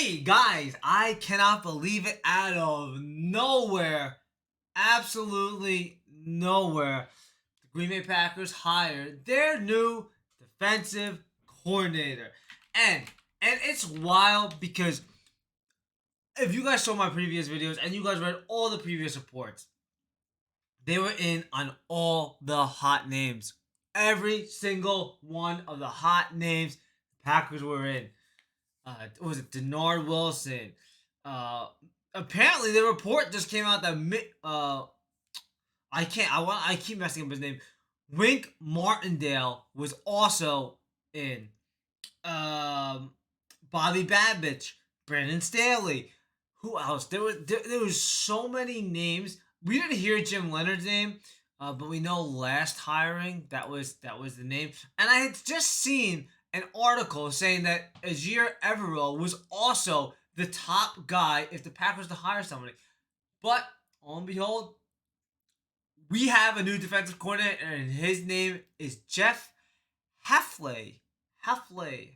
Hey guys, I cannot believe it out of nowhere. Absolutely nowhere. The Green Bay Packers hired their new defensive coordinator. And and it's wild because if you guys saw my previous videos and you guys read all the previous reports, they were in on all the hot names. Every single one of the hot names the Packers were in. Was it Denard Wilson? Uh, Apparently the report just came out that I keep messing up his name. Wink Martindale was also in. Um, Bobby Babich, Brandon Staley. Who else? There was so many names. We didn't hear Jim Leonard's name, but we know last hiring that was the name. And I had just seen an article saying that Ajir Evero was also the top guy if the Packers to hire somebody. But on and behold, we have a new defensive coordinator, and his name is Jeff Hafley. Hafley.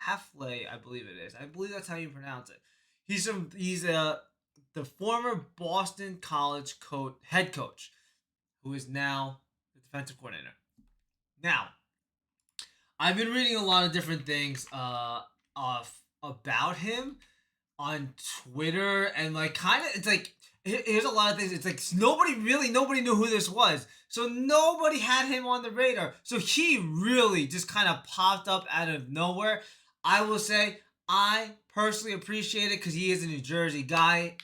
Hafley, I believe it is. I believe that's how you pronounce it. He's the former Boston College head coach, who is now the defensive coordinator. Now, I've been reading a lot of different things about him on Twitter, and like kind of it's like here's a lot of things. It's like nobody knew who this was. So nobody had him on the radar. So he really just kind of popped up out of nowhere. I will say I personally appreciate it because he is a New Jersey guy.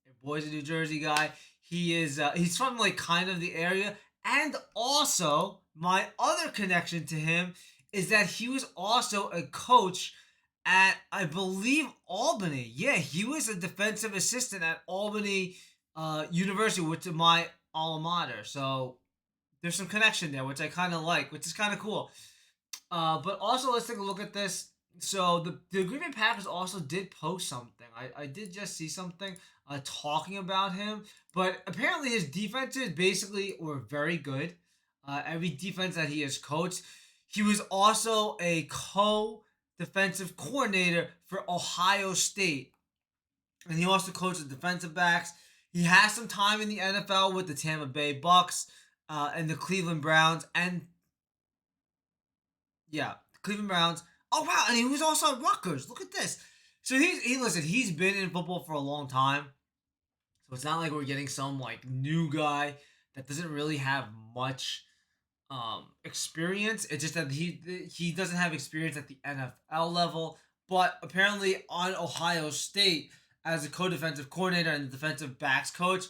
Your boy's a New Jersey guy. He's from like kind of the area. And also my other connection to him is that he was also a coach at, I believe, Albany. Yeah, he was a defensive assistant at Albany University, which is my alma mater. So there's some connection there, which I kind of like, which is kind of cool. But also, let's take a look at this. So the Green Bay Packers also did post something. I did just see something talking about him, but apparently his defenses basically were very good. Every defense that he has coached, he was also a defensive coordinator for Ohio State, and he also coached the defensive backs. He has some time in the NFL with the Tampa Bay Bucks and the Cleveland Browns, and yeah, Cleveland Browns. Oh wow, and he was also at Rutgers. Look at this. So he's been in football for a long time. So it's not like we're getting some like new guy that doesn't really have much experience. It's just that he doesn't have experience at the NFL level, but apparently on Ohio State as a co-defensive coordinator and the defensive backs coach,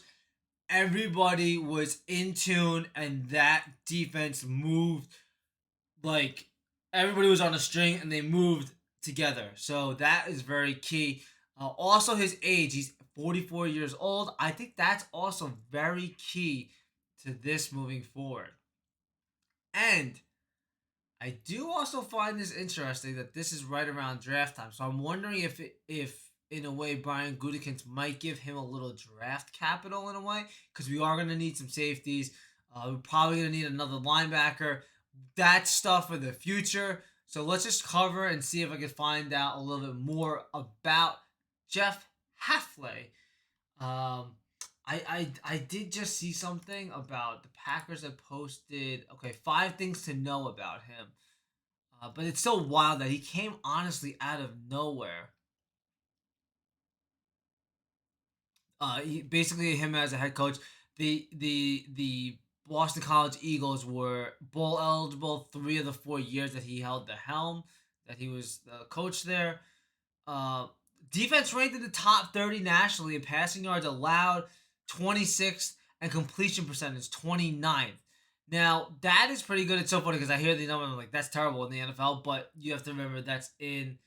everybody was in tune and that defense moved like everybody was on a string and they moved together. So that is very key. Also, his age, he's 44 years old. I think that's also very key to this moving forward. And I do also find this interesting that this is right around draft time. So I'm wondering if in a way Brian Gutekunst might give him a little draft capital in a way because we are going to need some safeties. We're probably going to need another linebacker. That stuff for the future. So let's just cover and see if I can find out a little bit more about Jeff Hafley. Um, I did just see something about the Packers had posted. Okay, 5 things to know about him. But it's so wild that he came honestly out of nowhere. Basically him as a head coach. The Boston College Eagles were bowl eligible 3 of the 4 years that he held the helm, that he was the coach there. Uh, Defense ranked in the top 30 nationally in passing yards allowed, 26th, and completion percentage 29th. Now that is pretty good. It's so funny because I hear the number and I'm like, that's terrible in the NFL, but you have to remember that's in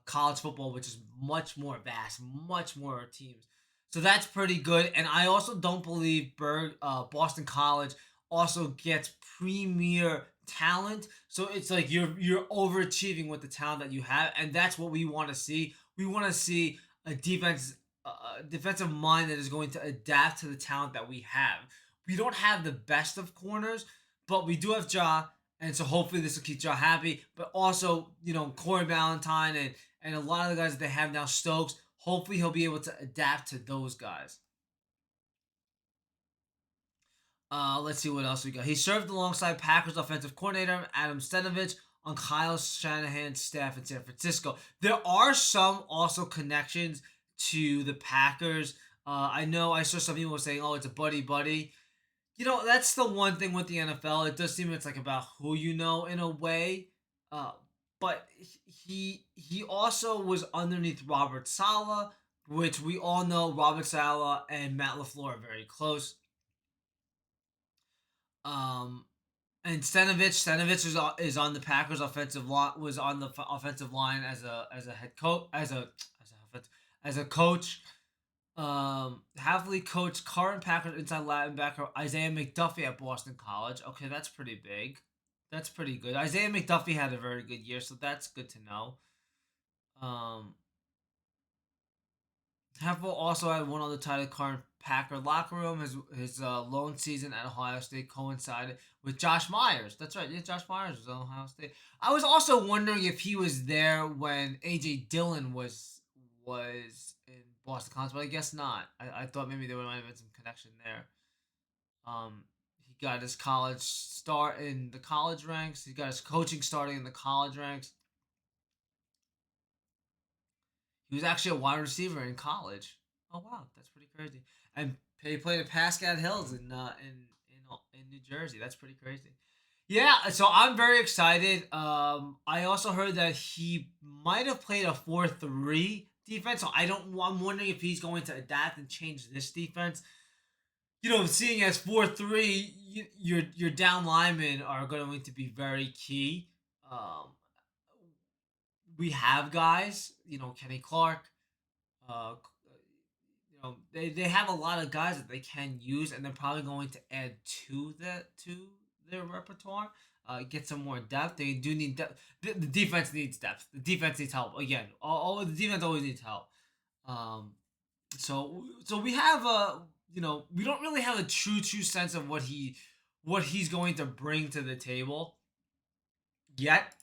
college football, which is much more vast, much more teams. So that's pretty good. And I also don't believe Boston College also gets premier talent. So it's like you're overachieving with the talent that you have, and that's what we want to see. We want to see a defensive mind that is going to adapt to the talent that we have. We don't have the best of corners, but we do have Ja, and so hopefully this will keep Ja happy. But also, Corey Ballantyne and a lot of the guys that they have now, Stokes. hopefully he'll be able to adapt to those guys. Let's see what else we got. He served alongside Packers offensive coordinator Adam Stenovich on Kyle Shanahan's staff in San Francisco. There are some also connections to the Packers. I know I saw some people saying, "Oh, it's a buddy buddy." That's the one thing with the NFL. It does seem it's like about who you know in a way. Uh, but he also was underneath Robert Saleh, which we all know Robert Saleh and Matt LaFleur are very close. Um, and Stenovich is on the Packers offensive line, was on the offensive line as a head coach, as a coach. Hafley coached current Packers inside linebacker Isaiah McDuffie at Boston College. Okay, that's pretty big. That's pretty good. Isaiah McDuffie had a very good year, so that's good to know. Um, Hefel also had one other title current Packer locker room. His lone season at Ohio State coincided with Josh Myers. That's right. Yeah, Josh Myers was at Ohio State. I was also wondering if he was there when AJ Dillon was in Boston College, but I guess not. I thought maybe there might have been some connection there. He got his college start in the college ranks. He got his coaching starting in the college ranks. He was actually a wide receiver in college. Oh wow, that's pretty crazy. And he played at Pascal Hills in New Jersey. That's pretty crazy. Yeah, so I'm very excited. I also heard that he might have played a 4-3 defense. So I don't. I'm wondering if he's going to adapt and change this defense. Seeing as 4-3, your down linemen are going to be very key. Um, we have guys, Kenny Clark, uh, they have a lot of guys that they can use, and they're probably going to add to their repertoire. Get some more depth. They do need depth. The defense needs depth. The defense needs help. Again, all the defense always needs help. Um, so we have we don't really have a true sense of what he's going to bring to the table yet.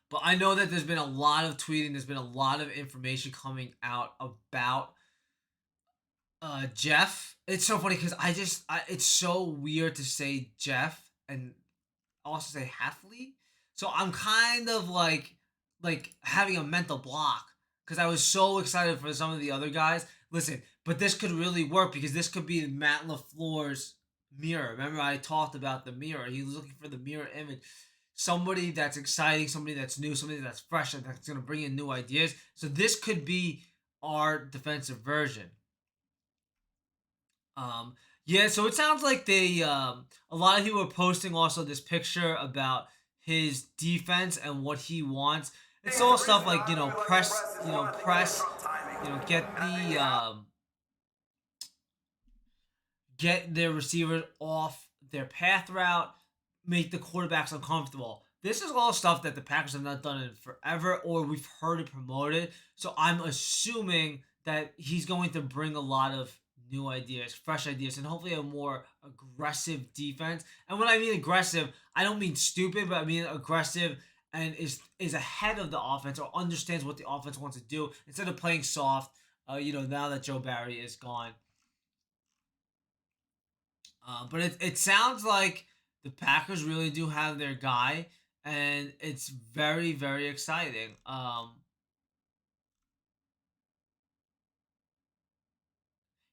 But I know that there's been a lot of tweeting. There's been a lot of information coming out about Jeff. It's so funny because it's so weird to say Jeff and also say Hafley. So I'm kind of like having a mental block because I was so excited for some of the other guys. Listen, but this could really work because this could be Matt LaFleur's mirror. Remember, I talked about the mirror. He was looking for the mirror image. Somebody that's exciting, somebody that's new, somebody that's fresh, and that's going to bring in new ideas. So this could be our defensive version. Yeah, so it sounds like a lot of people are posting also this picture about his defense and what he wants. It's all stuff like, press, get their receivers off their path route, make the quarterbacks uncomfortable. This is all stuff that the Packers have not done in forever, or we've heard it promoted. So I'm assuming that he's going to bring a lot of new ideas, fresh ideas, and hopefully a more aggressive defense. And when I mean aggressive, I don't mean stupid, but I mean aggressive and is ahead of the offense or understands what the offense wants to do instead of playing soft. Now that Joe Barry is gone. But it sounds like the Packers really do have their guy, and it's very, very exciting.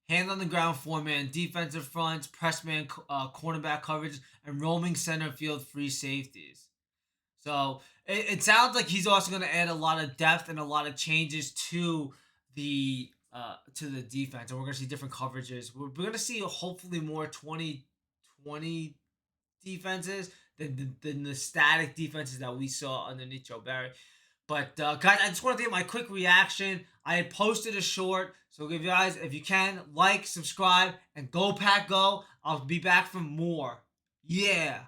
Hand on the ground, 4-man defensive fronts, press man, cornerback coverage, and roaming center field free safeties. So it sounds like he's also going to add a lot of depth and a lot of changes to the defense, and we're going to see different coverages. We're going to see hopefully more 2020 defenses than the static defenses that we saw underneath Joe Barry. But guys, I just wanted to get my quick reaction. I had posted a short, so if you can, like, subscribe, and go Pack Go. I'll be back for more. Yeah.